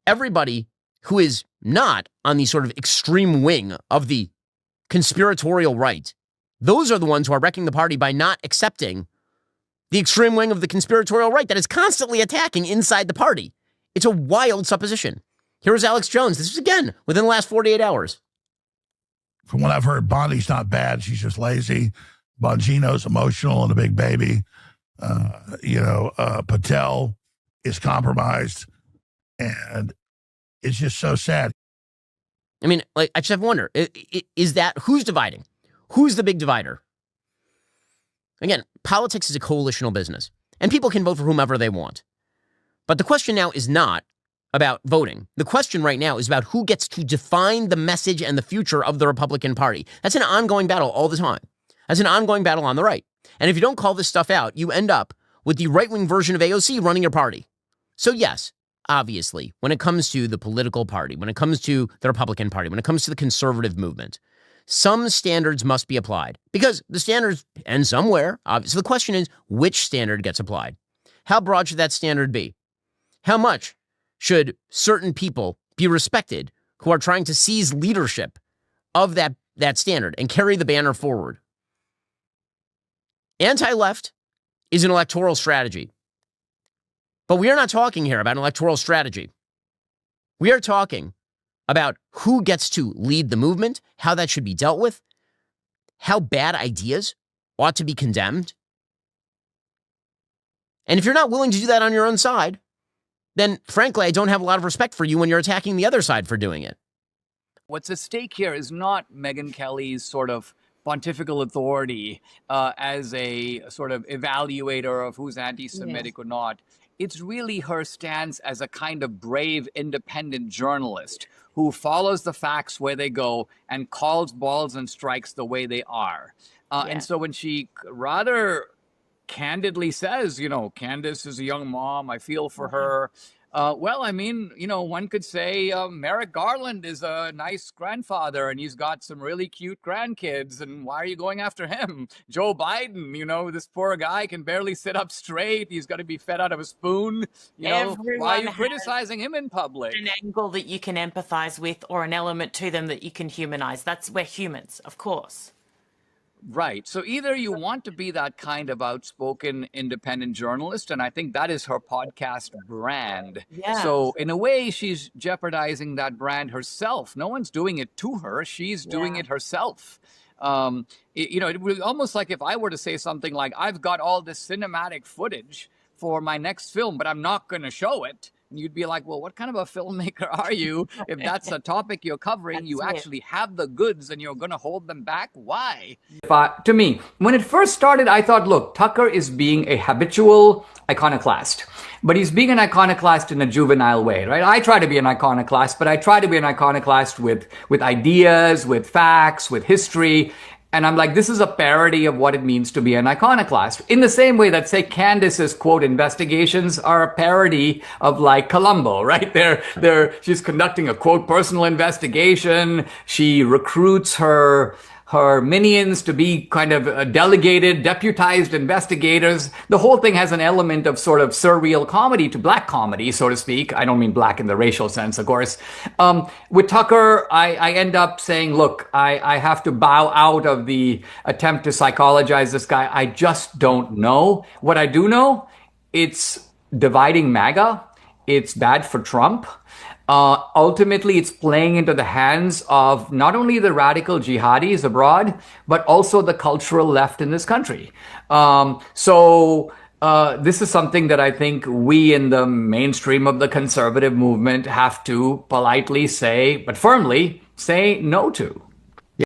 everybody who is not on the sort of extreme wing of the conspiratorial right, those are the ones who are wrecking the party by not accepting the extreme wing of the conspiratorial right that is constantly attacking inside the party. It's a wild supposition. Here's Alex Jones. This was, again, within the last 48 hours. From what I've heard, Bondi's not bad. She's just lazy. Bongino's emotional and a big baby. Patel is compromised. And it's just so sad. I mean, like, I just have to wonder, is that, who's dividing? Who's the big divider? Again, politics is a coalitional business, and people can vote for whomever they want. But the question now is not about voting. The question right now is about who gets to define the message and the future of the Republican Party. That's an ongoing battle all the time. That's an ongoing battle on the right. And if you don't call this stuff out, you end up with the right-wing version of AOC running your party. So yes, obviously, when it comes to the political party, when it comes to the Republican Party, when it comes to the conservative movement, some standards must be applied because the standards end somewhere. So the question is, which standard gets applied? How broad should that standard be? How much should certain people be respected who are trying to seize leadership of that standard and carry the banner forward? Anti-left is an electoral strategy. But we are not talking here about an electoral strategy. We are talking about who gets to lead the movement, how that should be dealt with, how bad ideas ought to be condemned. And if you're not willing to do that on your own side, then frankly, I don't have a lot of respect for you when you're attacking the other side for doing it. What's at stake here is not Megyn Kelly's sort of pontifical authority as a sort of evaluator of who's anti-Semitic or not. It's really her stance as a kind of brave, independent journalist who follows the facts where they go and calls balls and strikes the way they are. And so when she rather candidly says, Candace is a young mom, I feel for her. One could say Merrick Garland is a nice grandfather and he's got some really cute grandkids. And why are you going after him? Joe Biden, this poor guy can barely sit up straight. He's got to be fed out of a spoon. Why are you criticizing him in public? An angle that you can empathize with or an element to them that you can humanize. We're humans, of course. Right. So either you want to be that kind of outspoken independent journalist, and I think that is her podcast brand. Yeah. So in a way, she's jeopardizing that brand herself. No one's doing it to her. She's doing it herself. It would almost like if I were to say something like, I've got all this cinematic footage for my next film, but I'm not going to show it. And you'd be like, well, what kind of a filmmaker are you? If that's a topic you're covering, you actually have the goods and you're going to hold them back? Why? To me, when it first started, I thought, look, Tucker is being a habitual iconoclast. But he's being an iconoclast in a juvenile way, right? I try to be an iconoclast, but I try to be an iconoclast with ideas, with facts, with history. And I'm like, this is a parody of what it means to be an iconoclast. In the same way that, say, Candace's, quote, investigations are a parody of, like, Columbo, right? She's conducting a, quote, personal investigation. She recruits her minions to be kind of delegated, deputized investigators. The whole thing has an element of sort of surreal comedy to black comedy, so to speak. I don't mean black in the racial sense, of course. With Tucker, I end up saying, look, I have to bow out of the attempt to psychologize this guy. I just don't know. What I do know, it's dividing MAGA. It's bad for Trump. Ultimately, it's playing into the hands of not only the radical jihadis abroad, but also the cultural left in this country. This is something that I think we in the mainstream of the conservative movement have to politely say, but firmly say no to.